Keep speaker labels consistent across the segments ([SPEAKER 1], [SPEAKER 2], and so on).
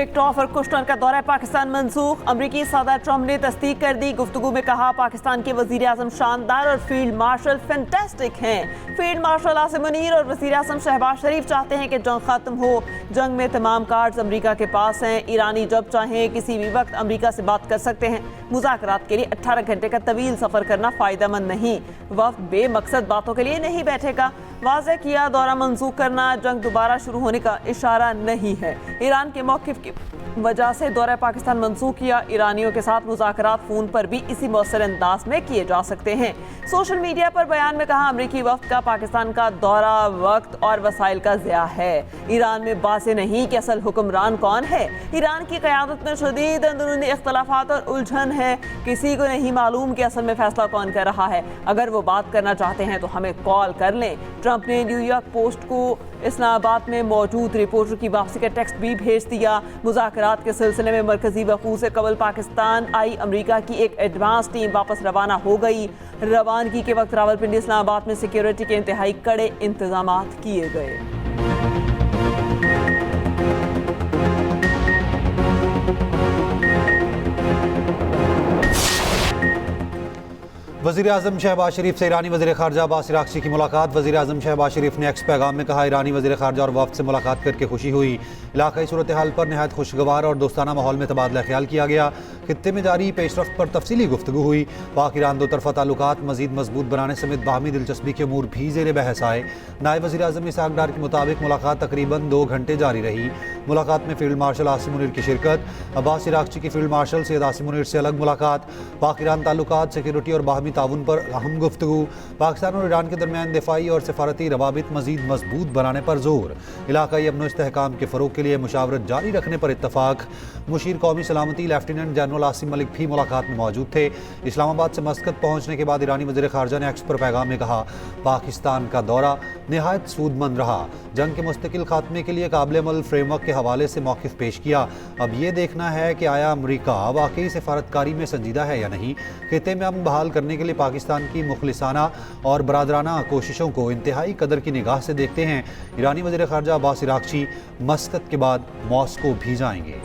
[SPEAKER 1] विक्टोफ और कुशनर का दौरा पाकिस्तान मंसूख। अमरीकी सदर ट्रंप ने तस्दीक कर दी। गुफ्तगू में कहा पाकिस्तान के वजीर आजम शानदार और फील्ड मार्शल फैंटास्टिक हैं। फील्ड मार्शल आसिम मुनीर और वजीर आजम शहबाज शरीफ चाहते हैं कि जंग खत्म हो। जंग में तमाम कार्ड्स अमरीका के पास हैं। ईरानी जब चाहें किसी भी वक्त अमरीका से बात कर सकते हैं। मुज़ाकरात के लिए 18 घंटे का तवील सफ़र करना फ़ायदेमंद नहीं। वक्त बेमकसद बातों के लिए नहीं बैठेगा। वाज़ेह किया दौरा मंसूख करना जंग दोबारा शुरू होने का इशारा नहीं है। ईरान के मौक़िफ़ की वजह से दौरा पाकिस्तान मंसूख किया। ईरानियों के साथ मुज़ाकरात फ़ोन पर भी इसी मौसर अंदाज में किए जा सकते हैं। सोशल मीडिया पर बयान में कहा अमरीकी वफ़द का पाकिस्तान का दौरा वक्त और वसाइल का ज़िया है। ईरान में बासे नहीं कि असल हुक्मरान कौन है। ईरान की क़यादत में शदीद अंदरूनी इख्तलाफात और उलझन है। किसी को नहीं मालूम कि असल में फैसला कौन कर रहा है। अगर वो बात करना चाहते हैं तो हमें कॉल कर लें। ट्रंप ने न्यूयॉर्क पोस्ट को इस्लामाबाद में मौजूद रिपोर्टर की वापसी का टेक्स्ट भी भेज दिया। मुज़ाकरात के सिलसिले में मरकजी वक़ूफ़ से कबल पाकिस्तान आई अमरीका की एक एडवांस टीम वापस रवाना हो गई। रवानगी के वक्त रावलपिंडी इस्लामाबाद में सिक्योरिटी के इंतहाई कड़े इंतजाम किए गए।
[SPEAKER 2] वज़ीर आज़म शहबाज शरीफ से ईरानी वज़ीर ख़ारजा अब्बास अराग़ची की मुलाकात। वज़ीर आज़म शहबाज शरीफ ने एक्स पैगाम में कहा ईरानी वज़ीर ख़ारजा और वफ़द से मुलाकात करके खुशी हुई। इलाक़ाई सूरत हाल पर नहायत खुशगवार और दोस्ताना माहौल में तबादला ख्याल किया गया। खित्ते में जारी पेशरफ्त पर तफसीली गुफ्तगू हुई। पाक ईरान दो तरफ़ा ताल्लुकात मज़ीद मजबूत बनाने समेत बाहमी दिलचस्पी के अमूर भी ज़ेर बहस आए। नायब वज़ीर आज़म इसहाक़ डार के मुताबिक मुलाकात तकरीबन 2 घंटे जारी रही। मुलाकात में फील्ड मार्शल आसिम मुनीर की शिरकत। अब्बास अराग़ची की फील्ड मार्शल सैयद आसिम मुनीर से अलग मुलाकात। पाक ईरान ताल्लुकात, सिक्योरिटी और बाहमी ताउन पर अहम गुफ्तगू। पाकिस्तान और ईरान के दरमियान दिफाई और सफारती रवाबित मज़ीद मजबूत बनाने पर जोर। इलाक़ाई अमन इस्तेहकाम के फ़रोग़ के लिए मुशावरत जारी रखने पर इत्तफ़ाक़। मुशीर कौमी सलामती लेफ्टिनेंट जनरल आसिम मलिक भी मुलाकात में मौजूद थे। इस्लामाबाद से मस्कत पहुँचने के बाद ईरानी वज़ीर ख़ारजा ने एक्स पर पैगाम में कहा पाकिस्तान का दौरा नहायत सूदमंद रहा। जंग के मुस्तकिल खात्मे के लिए काबिल अमल फ्रेमवर्क के हवाले से मौक़िफ़ पेश किया। अब ये देखना है कि आया अमरीका वाकई सफारतकारी में संजीदा है या नहीं। खित्ते में अमन बहाल करने के लिए पाकिस्तान की मुखलिसाना और बरादराना कोशिशों को इंतहाई कदर की निगाह से देखते हैं। ईरानी वज़ीर ख़ारजा अब्बास अराग़ची मस्कत के बाद मॉस्को भी जाएंगे।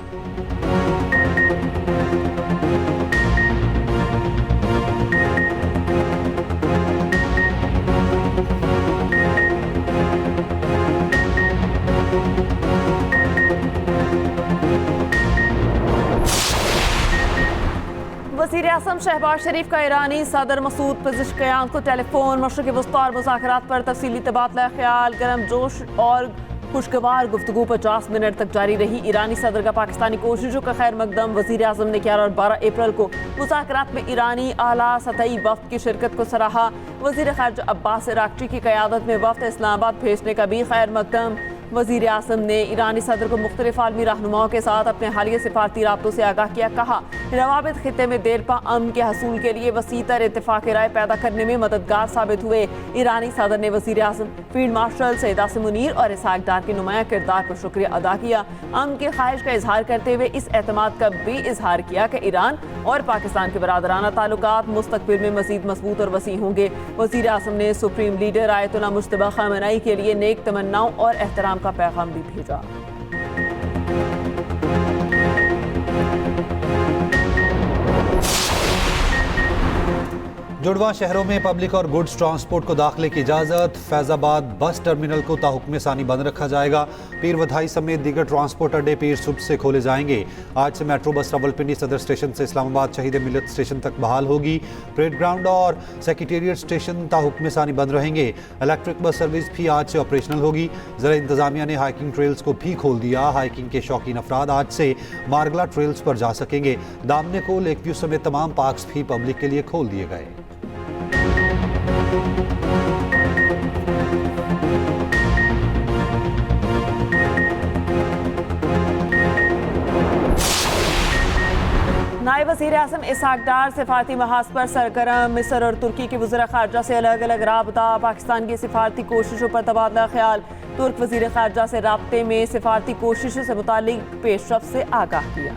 [SPEAKER 1] वज़ीर आज़म शहबाज शरीफ का ईरानी सदर मसूद पेज़ेश्कियान को टेलीफोन। मशरिक़ी वस्ता और मुज़ाकरात पर तफसीली तबादला ख्याल। गर्म जोश और खुशगवार गुफ्तगू 50 मिनट तक जारी रही। ईरानी सदर का पाकिस्तानी कोशिशों का खैर मकदम। वज़ीर आज़म ने 11 और 12 अप्रैल को मुज़ाकरात में ईरानी आला सतही वफ़द की शिरकत को सराहा। वज़ीर ख़ारजा अब्बास अराग़ची की क़यादत में वफ़द इस्लामाबाद भेजने का भी खैर मकदम। वज़ीर आज़म ने ईरानी सदर को मुख्तलिफ आलमी रहनुमाओं के साथ अपने हालिया सिफारती राब्तों से आगाह किया। कहा रवाबित खित्ते में देरपा अमन के हसूल के लिए वसीतर इत्तेफ़ाक़ राय पैदा करने में मददगार साबित हुए। ईरानी सदर ने वज़ीर आज़म, फील्ड मार्शल सैयद आसिम मुनीर और इसहाक़ डार के नुमाया किरदार पर शुक्रिया अदा किया। अमन की ख्वाहिश का इजहार करते हुए इस एतमाद का भी इजहार किया कि ईरान और पाकिस्तान के बरादराना ताल्लुकात मुस्तक़बिल में मज़ीद मजबूत और वसी होंगे। वज़ीर आज़म ने supreme leader Ayatollah Mojtaba Khamenei के लिए नेक तमन्नाओं और एहतराम का पैगाम भी भेजा।
[SPEAKER 2] जुड़वा शहरों में पब्लिक और गुड्स ट्रांसपोर्ट को दाखिले की इजाज़त। फैज़ाबाद बस टर्मिनल को ताहुक्म सानी बंद रखा जाएगा। पीर वधाई समेत दीगर ट्रांसपोर्ट अड्डे पीर सुबह से खोले जाएंगे। आज से मेट्रो बस रावलपिंडी सदर स्टेशन से इस्लामाबाद शहीद मिलत स्टेशन तक बहाल होगी। परेड ग्राउंड और सेक्रेटेरिएट स्टेशन ताहुक्म सानी बंद रहेंगे। इलेक्ट्रिक बस सर्विस भी आज से ऑपरेशनल होगी। ज़रा इंतज़ामिया ने हाइकिंग ट्रेल्स को भी खोल दिया। हाइकिंग के शौकीन अफराद आज से मारगला ट्रेल्स पर जा सकेंगे। दामने को, लेक व्यू समेत तमाम पार्क्स भी पब्लिक के लिए खोल दिए गए।
[SPEAKER 1] नायब वज़ीर आज़म इसहाक़ डार सिफारती महाज पर सरगर्म। मिस्र और तुर्की के वज़ीर ख़ारजा से अलग अलग राबता। पाकिस्तान की सिफारती कोशिशों पर तबादला ख्याल। तुर्क वज़ीर ख़ारजा से राब्ते में सिफारती कोशिशों से मुताल्लिक़ पेशरफ्त से आगाह किया।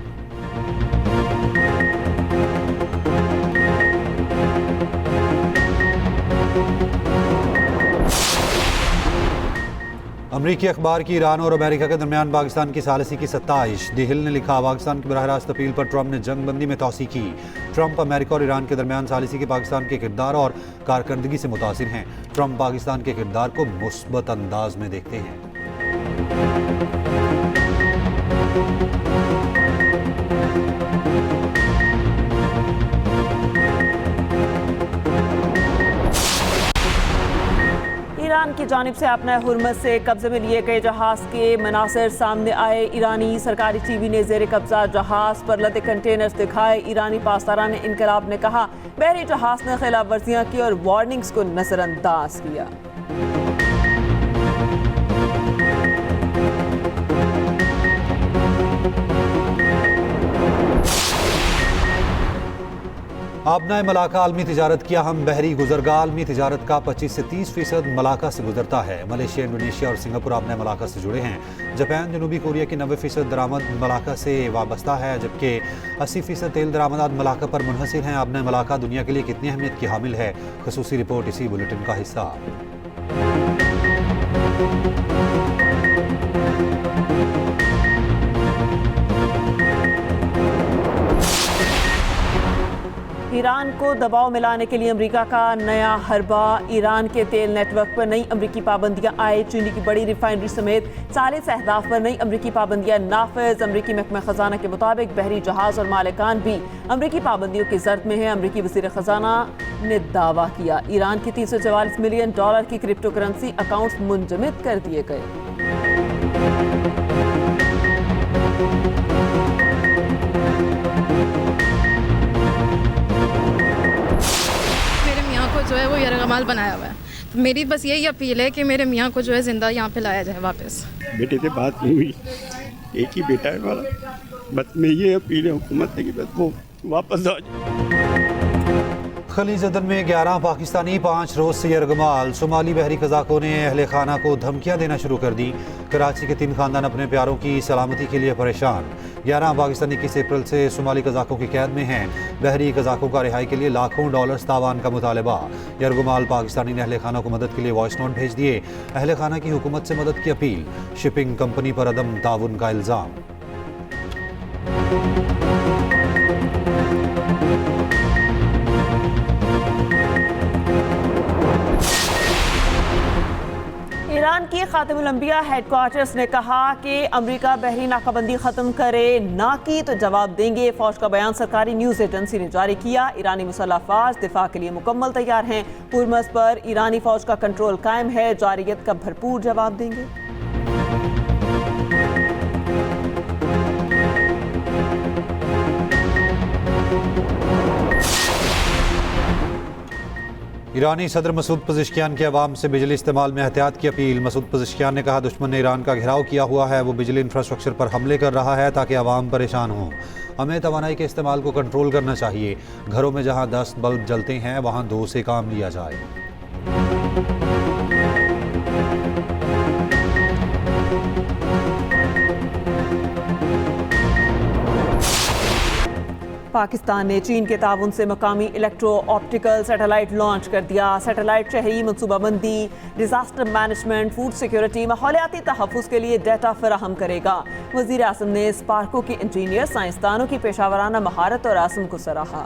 [SPEAKER 2] अमरीकी अखबार की ईरान और अमेरिका के दरमियान पाकिस्तान की सालिसी की 27। दी हिल ने लिखा, पाकिस्तान की बराह रास्त अपील पर ट्रंप ने जंग बंदी में तोसी की। ट्रंप अमेरिका और ईरान के दरमियान सालिसी के पाकिस्तान के किरदार और कारकर्दगी से मुतासिर हैं। ट्रंप पाकिस्तान के किरदार को मुस्बत अंदाज में देखते हैं।
[SPEAKER 1] ईरान की जानिब से अपना हुर्मत से कब्जे में लिए गए जहाज के मनासिर सामने आए। ईरानी सरकारी टीवी ने जेर कब्जा जहाज पर लदे कंटेनर्स दिखाए। ईरानी पासदारान इनकलाब ने कहा, बहरी जहाज ने खिलाफ वर्जियां की और वार्निंग्स को नजरअंदाज किया।
[SPEAKER 2] आबनाए मलाका आलमी तिजारत की अहम बहरी गुजरगाह। आलमी तिजारत का 25 से 30% मलाका से गुजरता है। मलेशिया, इंडोनेशिया और सिंगापुर आबनाए मलाका से जुड़े हैं। जापान, जनूबी कोरिया की 90% दरामद मलाका से वाबस्ता है, जबकि 80% तेल दरामदात मलाका पर मुनहसिर हैं। आबनाए मलाका दुनिया के लिए कितनी अहमियत की हामिल है, खसूसी रिपोर्ट इसी बुलेटिन का हिस्सा।
[SPEAKER 1] ईरान को दबाव मिलाने के लिए अमेरिका का नया हरबा। ईरान के तेल नेटवर्क पर नई अमेरिकी पाबंदियां आए। चीनी की बड़ी रिफाइनरी समेत 40 अहदाफ पर नई अमेरिकी पाबंदियां नाफिज। अमेरिकी महकमा खजाना के मुताबिक बहरी जहाज और मालिकान भी अमेरिकी पाबंदियों की जर्द में है। अमेरिकी वजीर खजाना ने दावा किया, ईरान के $344 मिलियन की क्रिप्टो करेंसी अकाउंट्स मुंजमद कर दिए गए।
[SPEAKER 3] जो है वो यरगमाल बनाया हुआ है। तो मेरी बस यही अपील है कि मेरे मियाँ को जो है जिंदा यहाँ पे लाया जाए वापस।
[SPEAKER 4] बेटे से बात नहीं हुई, एक ही बेटा है हमारा। बस मैं ये अपील है हुकूमत से कि बस वो वापस आ जाए।
[SPEAKER 2] खलीज अदन में 11 पाकिस्तानी 5 रोज से यरगमाल। सोमाली बहरी कज़ाकों ने अहले खाना को धमकियां देना शुरू कर दी। कराची के 3 खानदान अपने प्यारों की सलामती के लिए परेशान। 11 पाकिस्तानी 21 अप्रैल से सोमाली कज़ाकों की कैद में हैं। बहरी कज़ाकों का रिहाई के लिए लाखों डॉलर्स तावान का मुतालबा। यरगमाल पाकिस्तानी ने अहले खाना को मदद के लिए वॉइस नोट भेज दिए। अहले खाना की हुकूमत से मदद की अपील। शिपिंग कंपनी पर अदम ताउन का इल्ज़ाम।
[SPEAKER 1] ईरान की खातिमुल अंबिया हेडक्वार्टर्स ने कहा कि अमेरिका बहरी नाकाबंदी खत्म करे, ना की तो जवाब देंगे। फौज का बयान सरकारी न्यूज एजेंसी ने जारी किया। ईरानी मुसल्लह अफवाज दिफा के लिए मुकम्मल तैयार हैं। हुर्मस पर ईरानी फौज का कंट्रोल कायम है, जारियत का भरपूर जवाब देंगे।
[SPEAKER 2] ईरानी सदर मसूद पज़ेश्कियान की अवाम से बिजली इस्तेमाल में एहतियात की अपील। मसूद पज़ेश्कियान ने कहा, दुश्मन ने ईरान का घेराव किया हुआ है, वो बिजली इंफ्रास्ट्रक्चर पर हमले कर रहा है ताकि अवाम परेशान हों। हमें तवानाई के इस्तेमाल को कंट्रोल करना चाहिए। घरों में जहां 10 बल्ब जलते हैं वहां 2 से काम लिया जाए।
[SPEAKER 1] पाकिस्तान ने चीन के ताउन से मकामी इलेक्ट्रो ऑप्टिकल सैटेलाइट लॉन्च कर दिया। सैटेलाइट शहरी मनसूबाबंदी, डिजास्टर मैनेजमेंट, फूड सिक्योरिटी, माहौलियाती तहफ़्फ़ुज़ के लिए डेटा फराहम करेगा। वज़ीर आज़म ने स्पार्को के इंजीनियर साइंसदानों की पेशावराना महारत और आज़म को सराहा।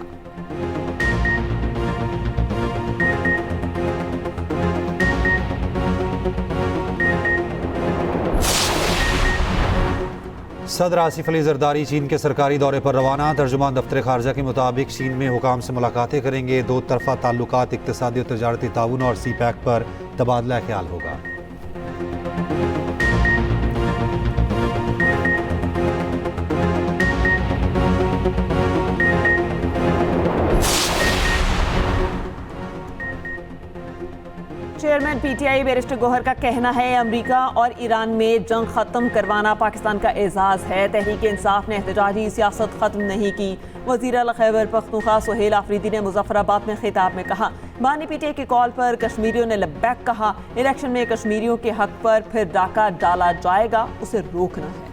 [SPEAKER 2] सदर आसिफ अली जरदारी चीन के सरकारी दौरे पर रवाना। तर्जुमान दफ्तर खारजा के मुताबिक चीन में हुकाम से मुलाकातें करेंगे। 2 तरफ़ा ताल्लुकात, इक़्तिसादी और तजारती ताउन और CPEC पर तबादला ख्याल होगा। चेयरमैन PTI बैरिस्टर गौहर का कहना है, अमेरिका और ईरान में जंग खत्म करवाना पाकिस्तान का एजाज है। तहरीक इंसाफ ने एहतजाजी सियासत खत्म नहीं की। वज़ीर आला खैबर पख्तूनख्वा सुहेल आफरीदी ने मुजफ्फराबाद में खिताब में कहा, बानी PTI के कॉल पर कश्मीरियों ने लब्बैक कहा। इलेक्शन में कश्मीरियों के हक पर फिर डाका डाला जाएगा, उसे रोकना है।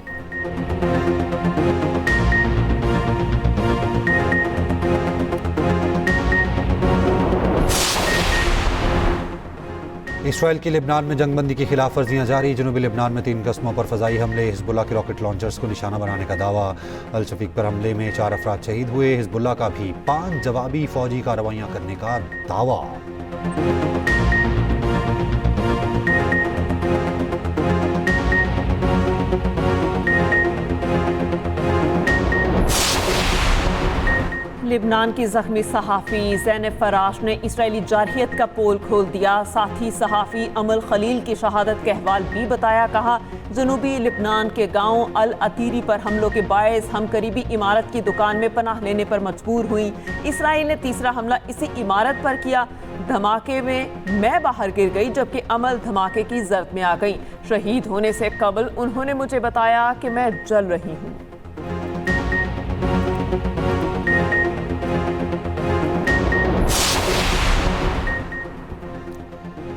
[SPEAKER 2] इसराइल की लेबनान में जंगबंदी की खिलाफ वर्जियाँ जारी। जनूबी लेबनान में 3 कस्मों पर फ़ज़ाई हमले। हिजबुल्लाह के रॉकेट लॉन्चर्स को निशाना बनाने का दावा। अल शफीक पर हमले में 4 अफराद शहीद हुए। हिजबुल्लाह का भी 5 जवाबी फ़ौजी कार्रवाइयाँ करने का दावा।
[SPEAKER 1] लिबनान की जख्मी सहाफ़ी ज़ैनब फराश ने इसराइली जारहियत का पोल खोल दिया। साथ ही सहाफ़ी अमल खलील की शहादत के अहवाल भी बताया। कहा, जनूबी लिबनान के गांव अल अतीरी पर हमलों के बायस हम करीबी इमारत की दुकान में पनाह लेने पर मजबूर हुई। इसराइल ने तीसरा हमला इसी इमारत पर किया। धमाके में मैं बाहर गिर गई जबकि अमल धमाके की जर्द में आ गई। शहीद होने से कबल उन्होंने मुझे बताया कि मैं जल रही हूँ।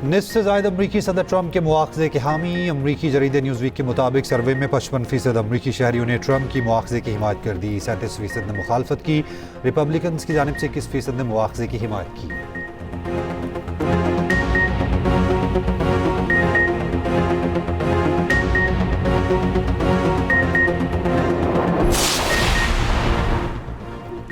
[SPEAKER 2] निस्फ से ज़ायद अमरीकी सदर ट्रंप के मुआवजे के हामी। अमरीकी जरीदे न्यूज़वीक के मुताबिक सर्वे में 55% अमरीकी शहरियों ने ट्रंप की मुआवजे की हिमायत कर दी। 37% ने मुखालफत की। रिपब्लिकन की जानिब से 21% ने मुआवजे की हिमायत की।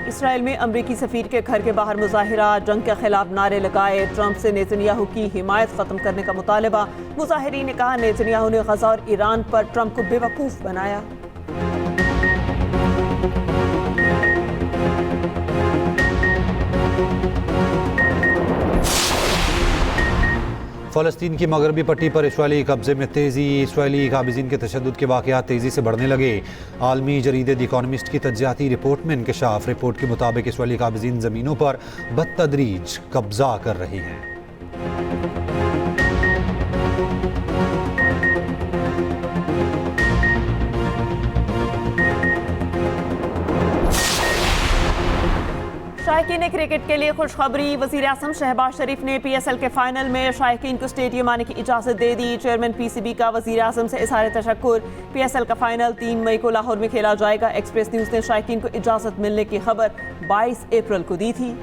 [SPEAKER 1] इसराइल में अमरीकी सफीर के घर के बाहर मुजाहिरा। जंग के खिलाफ नारे लगाए। ट्रंप से नेतन्याहू की हिमायत खत्म करने का मुतालबा। मुजाहिरीन ने कहा, नेतन्याहू ने गजा और ईरान पर ट्रंप को बेवकूफ़ बनाया।
[SPEAKER 2] फ़लस्तीन की मगरबी पट्टी पर इसराइली कब्जे में तेज़ी। इसराइली काबिज़ीन के तशद्दुद के वाक़यात तेज़ी से बढ़ने लगे। आलमी जरीदे द इकॉनमिस्ट की तज्ज़ियाती रिपोर्ट में इंकशाफ। रिपोर्ट के मुताबिक इसराइली काबिज़ीन ज़मीनों पर बतदरीज कब्जा कर रहे हैं।
[SPEAKER 1] शायकीन क्रिकेट के लिए खुशखबरी। वज़ीर आज़म शहबाज शरीफ ने PSL के फाइनल में शायकीन को स्टेडियम आने की इजाज़त दे दी। चेयरमैन PCB का वज़ीर आज़म से इज़हार तशक्कुर। PSL का फाइनल 3 मई को लाहौर में खेला जाएगा। एक्सप्रेस न्यूज़ ने शायकीन को इजाज़त मिलने की खबर 22 अप्रैल को दी थी।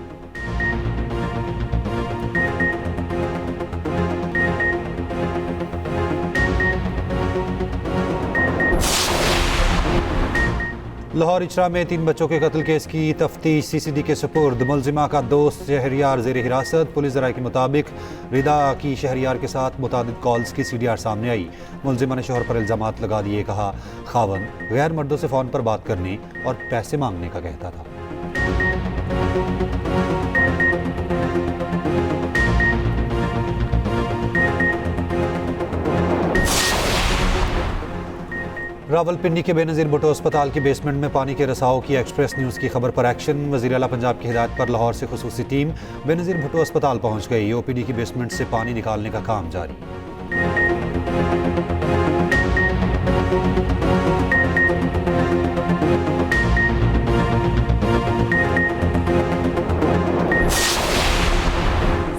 [SPEAKER 2] लाहौर इचरा में 3 बच्चों के कत्ल केस की तफ्तीश CCD के सुपुर्द। मुलजिमा का दोस्त शहरियार ज़ेर हिरासत। पुलिस ज़राए के मुताबिक रिदा की शहरियार के साथ मुतादिद कॉल्स की CDR सामने आई। मुलजिमा ने शोहर पर इल्ज़ामात लगा दिए। कहा, खावन गैर मर्दों से फ़ोन पर बात करने और पैसे मांगने का कहता था। रावलपिंडी के बेनज़ीर भुट्टो अस्पताल की बेसमेंट में पानी के रिसाव की एक्सप्रेस न्यूज़ की खबर पर एक्शन। वज़ीर आला पंजाब की हिदायत पर लाहौर से खुसूसी टीम बेनज़ीर भुट्टो अस्पताल पहुंच गई। OPD की बेसमेंट से पानी निकालने का काम जारी।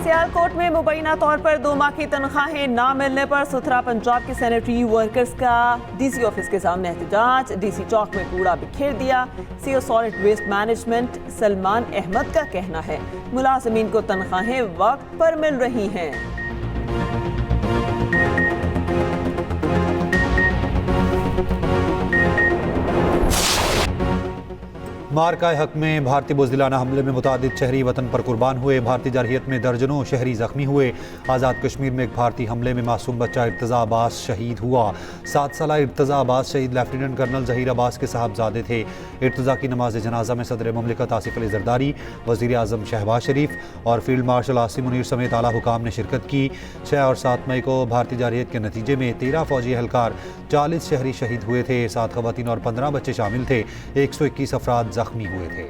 [SPEAKER 1] सियालकोट में मुबैना तौर पर 2 माह की तनख्वाहें ना मिलने पर सुथरा पंजाब के सैनिटरी वर्कर्स का DC ऑफिस के सामने एहतजाज। DC चौक में कूड़ा बिखेर दिया। CO solid waste management Salman Ahmed का कहना है, मुलाजमीन को तनख्वाहें वक्त पर मिल रही हैं।
[SPEAKER 2] मारकाए हक में भारतीय बुज़दिलाना हमले में मुतादिद शहरी वतन पर कुर्बान हुए। भारतीय जारहियत में दर्जनों शहरी जख्मी हुए। आज़ाद कश्मीर में एक भारतीय हमले में मासूम बच्चा इर्तज़ा अब्बास शहीद हुआ। 7 साला इर्तज़ा अब्बास शहीद लेफ्टिनेंट कर्नल ज़हीर अब्बास के साहबजादे थे। इर्तज़ा की नमाज जनाजा में सदर मुमलिकत आसिफ अली ज़रदारी, वज़ीर आज़म शहबाज शरीफ और फील्ड मार्शल आसिम मुनीर समेत आला हुकाम ने शिरकत की। 6 और 7 मई को भारतीय जारहियत के नतीजे में 13 फौजी एहलकार, 40 शहरी शहीद हुए थे। 7 ख़वातीन और 15 बच्चे शामिल थे। 121 अफराद जख्मी हुए थे।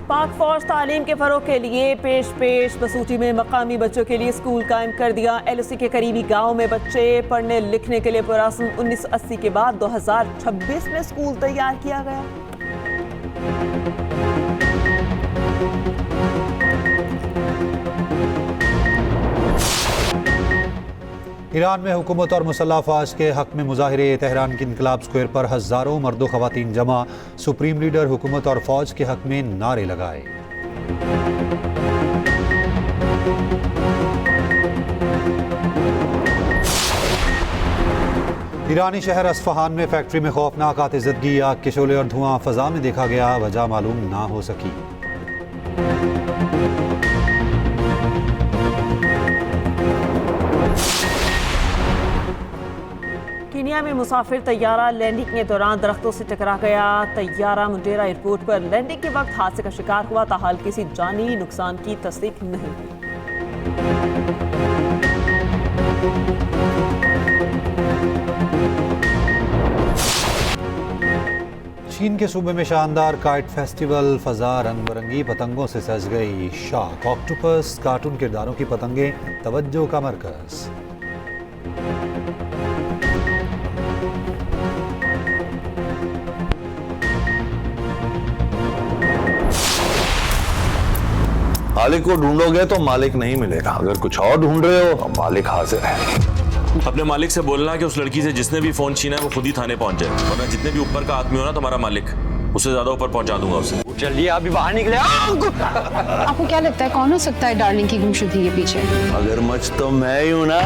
[SPEAKER 1] पाक फौज तालीम के फ़रोग़ के लिए पेश बसूटी में मकामी बच्चों के लिए स्कूल कायम कर दिया। LOC के करीबी गाँव में बच्चे पढ़ने लिखने के लिए पुरस्म 1980 के बाद 2026 में स्कूल तैयार किया गया।
[SPEAKER 2] ईरान में हुकूमत और मुसल्लह अफवाज के हक में मुजाहिरे। तेहरान के इनकलाब स्क्वायर पर हज़ारों मर्दो ख़वातीन जमा। सुप्रीम लीडर हुकूमत और फौज के हक में नारे लगाए। ईरानी शहर अस्फहान में फैक्ट्री में खौफनाक आतिशबाजी। आग के शोले और धुआं फ़ज़ा में देखा गया, वजह मालूम ना हो सकी।
[SPEAKER 1] कीनिया में मुसाफिर तैयारा लैंडिंग के दौरान दरख्तों से टकरा गया। तैयारा मुंडेरा एयरपोर्ट पर लैंडिंग के वक्त हादसे का शिकार हुआ, ताहाल किसी जानी नुकसान की तस्दीक नहीं हुई।
[SPEAKER 2] चीन के सूबे में शानदार काइट फेस्टिवल। फ़ज़ा रंग बिरंगी पतंगों से सज गई। शार्क, ऑक्टोपस, कार्टून किरदारों की पतंगें तवज्जो का मरकज़।
[SPEAKER 5] मालिक को ढूंढोगे तो मालिक नहीं मिलेगा, अगर कुछ और ढूंढ रहे हो तो मालिक हाजिर है।
[SPEAKER 6] अपने मालिक से बोलना कि उस लड़की से जिसने भी फोन छीना है वो खुद ही थाने पहुंच जाए, वरना जितने भी ऊपर का आदमी हो ना तुम्हारा मालिक, उससे ज्यादा ऊपर पहुंचा दूंगा उसे।
[SPEAKER 7] चलिए अभी बाहर निकले।
[SPEAKER 8] आपको क्या लगता है कौन हो सकता है डार्लिंग की गुमशुदगी के पीछे?
[SPEAKER 5] अगर मच तो मैं ही हूं ना।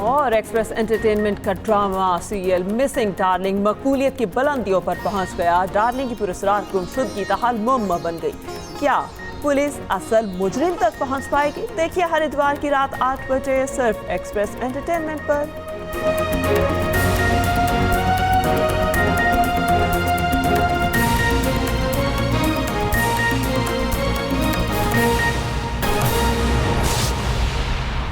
[SPEAKER 1] और एक्सप्रेस एंटरटेनमेंट का ड्रामा सीरियल मिसिंग डार्लिंग मकबूलियत की बुलंदियों पर पहुंच गया। डार्लिंग की पुरस्कार गुमशुदगी ताहाल मुअम्मा बन गई। क्या पुलिस असल मुजरिम तक पहुंच पाएगी? देखिए हर इतवार की रात 8 बजे सिर्फ एक्सप्रेस एंटरटेनमेंट पर।